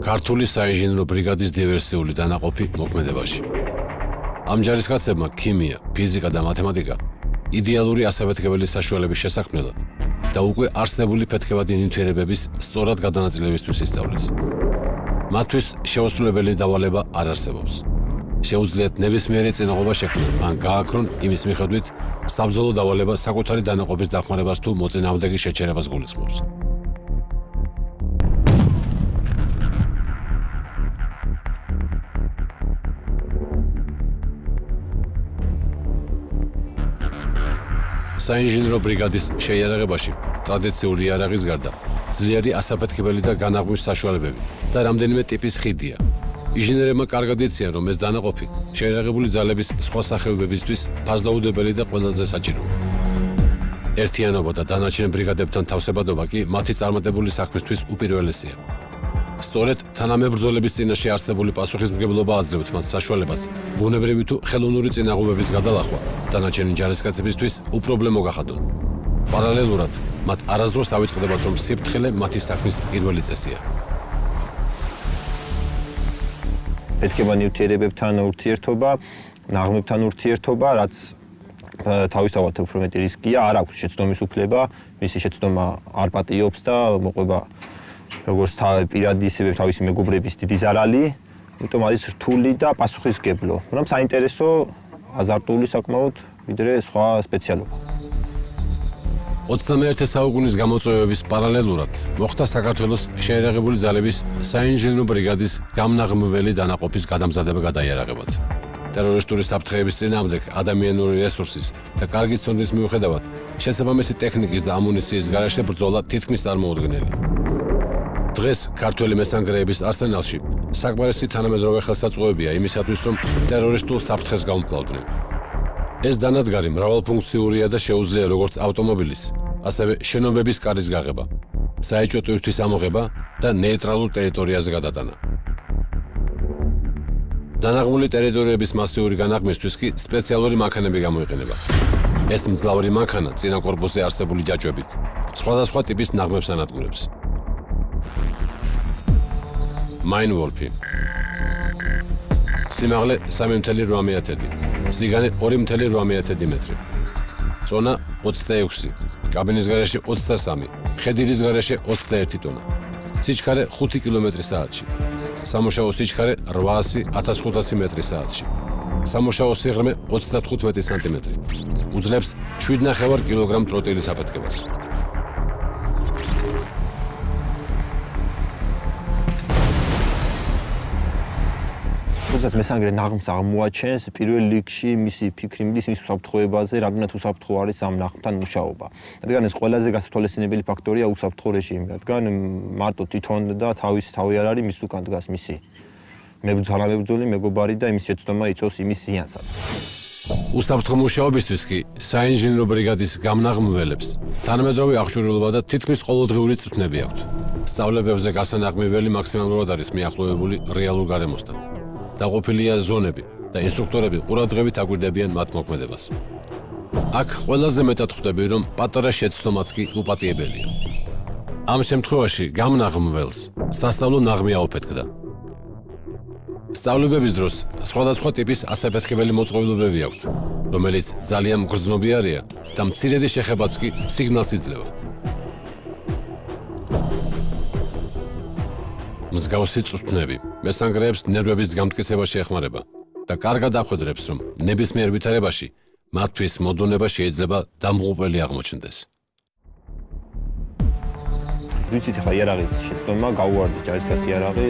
ქართული საინჟინრო ბრიგადის დივერსიული დანაყოფი მოქმედებაში. ამ ჯარისკაცებმა ქიმია, ფიზიკა და მათემატიკა იდეალური ასაფეთქებელი საშუალების შესაქმნელად და უკვე არსებული ფეთქებადი ნივთიერებების სწორად გადანაწილებისთვის ისწავლეს. მათთვის შეუსრულებელი დავალება არ არსებობს. შეუძლიათ ნებისმიერი წინაღობა შექმნან ან გააქრონ იმის მიხედვით საბრძოლო დავალება საკუთარი დანაყოფის დახმარებას თუ მოწინააღმდეგის შეჩერებას გულისხმობს. საინჟინრო ბრიგადის შეიარაღებაში ტრადიციული იარაღის გარდა ძლიერი ასაფეთქებელი და განაღმვის საშუალებები და რამდენიმე ტიპის ხიდია. ინჟინერებმა კარგად იციან, რომ ეს დანაყოფი შეიარაღებული ძალების სხვა სახეობებისთვის ფაზლაუდებელი და ყველაზე საჭიროა. ერთიანობა და დანარჩენ ბრიგადებთან თავსებადობა კი მათი წარმატებული საქმისთვის უპირველესია. სწორედ თანამებრძოლების წინაშე არსებული პასუხისმგებლობა აძლევთ მათ საშუალებას ბუნებრივი თუ ხელოვნური წინაღობების გადალახვა დანარჩენი ჯარისკაცებისთვის უპრობლემო გახადონ. პარალელურად მათ არასდროს ავიწყდებათ, რომ სიფრთხილე მათი საქმის პირველი წესია. ფეთქებადი ნივთიერებებთან ურთიერთობა, ნაღმებთან ურთიერთობა, რაც თავისთავად უფრო მეტი რისკია, არ აქვს შეცდომის უფლება, მისი შეცდომა არ პატიობს და მოყვება როგორც პირადი ისევე თავისი მეგობრების დიდი ზარალი, იმიტომ არის რთული და პასუხისმგებლო, მაგრამ საინტერესო, აზარტული საკმაოდ, ვიდრე სხვა სპეციალობა. 21 საუკუნის გამოწვევების პარალელურად მოხდა საქართველოს შეიარაღებული ძალების საინჟინრო ბრიგადის გამნაღმველი დანაყოფის გადამზადება გადაიარაღებაც. ტერორისტული საფრთხეების წინააღმდეგ ადამიანური რესურსის და კარგი ცოდნის მიუხედავად შესაბამისი ტექნიკის და ამუნიციის გარეშე ბრძოლა თითქმის წარმოუდგენელია. დღეს ქართველი მესანგრეების არსენალში საკმარისი თანამედროვე ხელსაწყოებია იმისათვის, რომ ტერორისტულ საფრთხეს გაუმკლავდნენ. ეს დანადგარი მრავალფუნქციურია და შეუძლია როგორც ავტომობილის, ასევე შენობების კარის გაღება, საეჭვო ტვირთვის ამოღება და ნეიტრალურ ტერიტორიაზე გადატანა. დანაღმული ტერიტორიების მასიური განაღმვისთვის კი სპეციალური მანქანები გამოიყენება. ეს მძლავრი მანქანა წინა კორპუსზე არსებული ჯაჭვებით სხვადასხვა ტიპის ნაღმებს ანადგურებს. მაინვოლფი. სიმაღლე 3.8 დი, სიგანე 2.8 მეტრი. წონა 26, კაბინის გარეშე 23, ხედილის გარეშე 21 ტონა. სიჩქარე 5 კმ/სთ-ში. სამუშაო სიჩქარე 800-1500 მეტრი/საათში. სამუშაო სიღრმე 35 სანტიმეტრი. უძლებს 7,5 კილოგრამ ტროტილის აფეთქებას. როდესაც მესანგრე ნაღმს აღმოაჩენს, პირველ რიგში მისი ფიქრი მიდის მის უსაფრთხოებაზე, რამდენად უსაფრთხო არის ამ ნაღმთან მუშაობა. რადგან ეს ყველაზე გასათვალისწინებელი ფაქტორია უსაფრთხო რეჟიმი, რადგან მარტო თვითონ და თავი არ არის, მის უკან დგას მისი მებრძოლი, მეგობარი და იმის შეცდომა იწვევს იმის ზიანსაც. უსაფრთხო მუშაობისთვის კი საინჟინრო ბრიგადის გამნაღმველებს თანამედროვე აღჭურვილობა და თითქმის ყოველდღიური წვრთნები აქვთ. სწავლებებზე გასანაღმებელი მაქსიმალურად არის მიახლოებული რეალურ გარემოსთან. დაყოფილია ზონები და ინსტრუქტორები ყურადღებით აკვირდებიან მათ მოქმედებას. აქ ყველაზე მეტად ხვდები, რომ პატარა შეცდომაც კი უპატიებელია. ამ შემთხვევაში გამნაღმველს სასწავლო ნაღმი აუფეთქდა. სწავლებების დროს სხვადასხვა ტიპის ასაფეთქებელი მოწყობილობები აქვთ, რომელიც ძალიან მგრძნობიარეა და მცირედი შეხებაც კი სიგნალს იძლევა. მსგავსი წვრთნები მესანგრეებს ნერვების გამტკიცებაში ეხმარება და კარგად ახვედრებს, რომ ნებისმიერ ვითარებაში მათთვის მოდონება შეიძლება დამღუპელი აღმოჩნდეს. ვიცით, ხა იარაღის შეცდომა გაუვარდეს ჯარისკაცი იარაღი,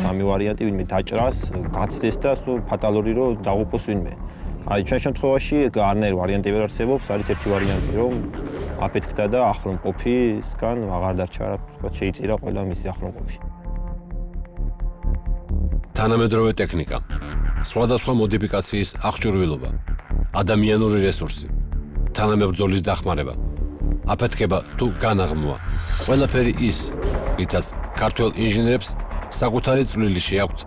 სამი ვარიანტი, ვინმე დაჭრას, გაცდეს და ფატალური რომ დაღუპოს ვინმე. აი ჩვენ შემთხვევაში არნაირი ვარიანტი ვერ არსებობს, არის ერთი ვარიანტი, რომ აფეთქდა და ახლომყოფისგან აღარ დარჩა რა, თქვა შეიწირა ყველა მისი ახლომყოფი. თანამედროვე ტექნიკა, სხვადასხვა მოდიფიკაციის აღჭურვილობა, ადამიანური რესურსი, თანამებრძოლის დახმარება, აფეთქება თუ განაღმვა, ყველაფერი ის, რითაც ქართველ ინჟინერებს საკუთარი წვლილი შეაქვთ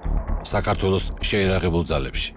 საქართველოს შეიარაღებულ ძალებში.